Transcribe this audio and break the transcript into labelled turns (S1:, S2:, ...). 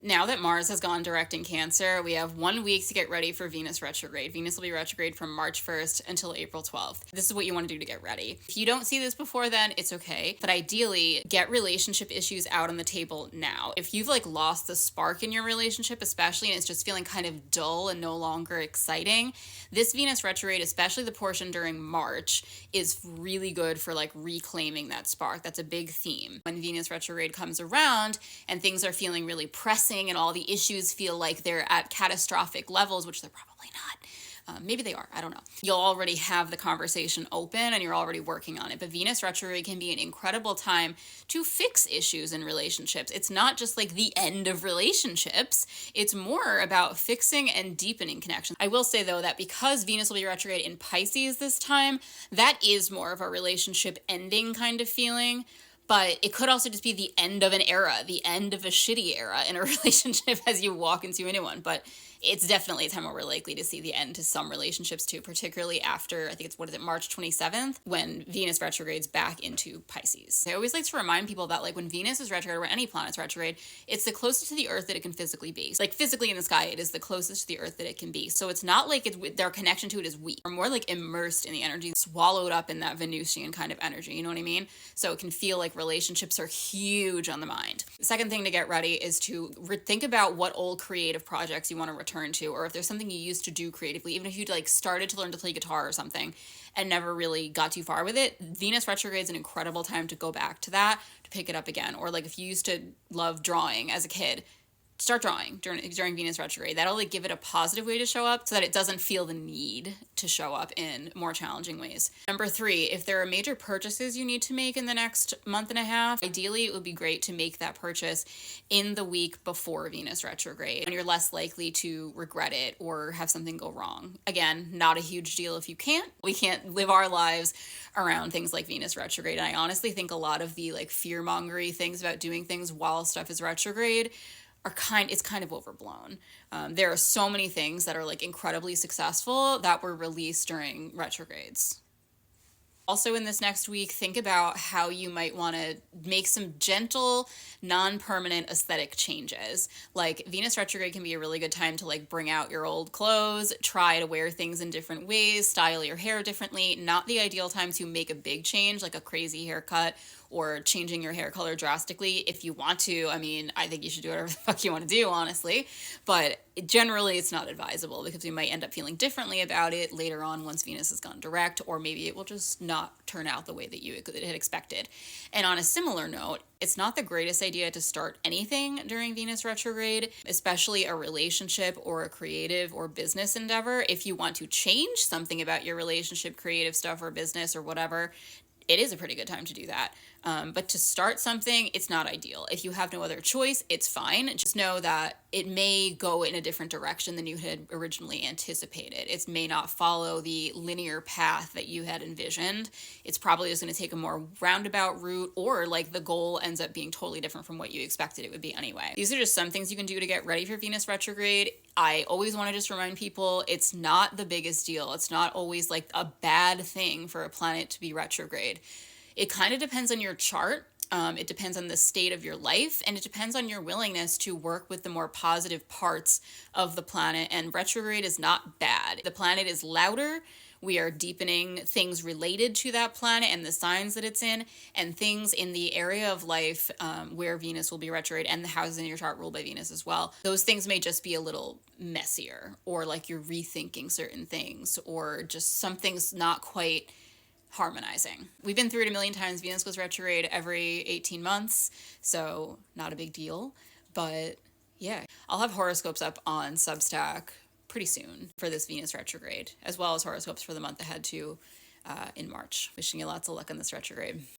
S1: Now that Mars has gone direct in Cancer, we have 1 week to get ready for Venus retrograde. Venus will be retrograde from March 1st until April 12th. This is what you want to do to get ready. If you don't see this before then, it's okay. But ideally, get relationship issues out on the table now. If you've lost the spark in your relationship, especially, and it's just feeling kind of dull and no longer exciting, this Venus retrograde, especially the portion during March, is really good for reclaiming that spark. That's a big theme. When Venus retrograde comes around and things are feeling really pressing and all the issues feel like they're at catastrophic levels, which they're probably not. Maybe they are, I don't know. You'll already have the conversation open and you're already working on it. But Venus retrograde can be an incredible time to fix issues in relationships. It's not just the end of relationships. It's more about fixing and deepening connections. I will say though that because Venus will be retrograde in Pisces this time, that is more of a relationship ending kind of feeling. But it could also just be the end of an era, the end of a shitty era in a relationship as you walk into a new one. But it's definitely a time where we're likely to see the end to some relationships too, particularly after, I think it's, March 27th, when Venus retrogrades back into Pisces. I always like to remind people that when Venus is retrograde or any planet's retrograde, it's the closest to the Earth that it can physically be. Physically in the sky, it is the closest to the Earth that it can be. So it's not their connection to it is weak. We're more immersed in the energy, swallowed up in that Venusian kind of energy, you know what I mean? So it can feel like relationships are huge on the mind. The second thing to get ready is to think about what old creative projects you want to return to, or if there's something you used to do creatively, even if you started to learn to play guitar or something and never really got too far with it, Venus retrograde is an incredible time to go back to that, to pick it up again. Or if you used to love drawing as a kid, start drawing during Venus retrograde. That'll give it a positive way to show up so that it doesn't feel the need to show up in more challenging ways. Number 3, if there are major purchases you need to make in the next month and a half, ideally it would be great to make that purchase in the week before Venus retrograde, and you're less likely to regret it or have something go wrong. Again, not a huge deal if you can't. We can't live our lives around things like Venus retrograde. And I honestly think a lot of the fear-mongery things about doing things while stuff is retrograde it's kind of overblown. There are so many things that are incredibly successful that were released during retrogrades. Also in this next week, think about how you might want to make some gentle, non-permanent aesthetic changes. Venus retrograde can be a really good time to bring out your old clothes, try to wear things in different ways, style your hair differently. Not the ideal time to make a big change, like a crazy haircut or changing your hair color drastically. If you want to, I think you should do whatever the fuck you want to do, honestly. But generally, it's not advisable because you might end up feeling differently about it later on once Venus has gone direct, or maybe it will just not turn out the way that you had expected. And on a similar note, it's not the greatest idea to start anything during Venus retrograde, especially a relationship or a creative or business endeavor. If you want to change something about your relationship, creative stuff, or business or whatever, it is a pretty good time to do that. But to start something, it's not ideal. If you have no other choice, it's fine. Just know that it may go in a different direction than you had originally anticipated. It may not follow the linear path that you had envisioned. It's probably just going to take a more roundabout route, or the goal ends up being totally different from what you expected it would be anyway. These are just some things you can do to get ready for Venus retrograde. I always want to just remind people it's not the biggest deal. It's not always a bad thing for a planet to be retrograde. It kind of depends on your chart. It depends on the state of your life, and it depends on your willingness to work with the more positive parts of the planet. And retrograde is not bad. The planet is louder. We are deepening things related to that planet and the signs that it's in, and things in the area of life where Venus will be retrograde, and the houses in your chart ruled by Venus as well. Those things may just be a little messier, or you're rethinking certain things, or just something's not quite harmonizing. We've been through it a million times. Venus goes retrograde every 18 months, so not a big deal. But yeah, I'll have horoscopes up on Substack pretty soon for this Venus retrograde, as well as horoscopes for the month ahead too in March. Wishing you lots of luck on this retrograde.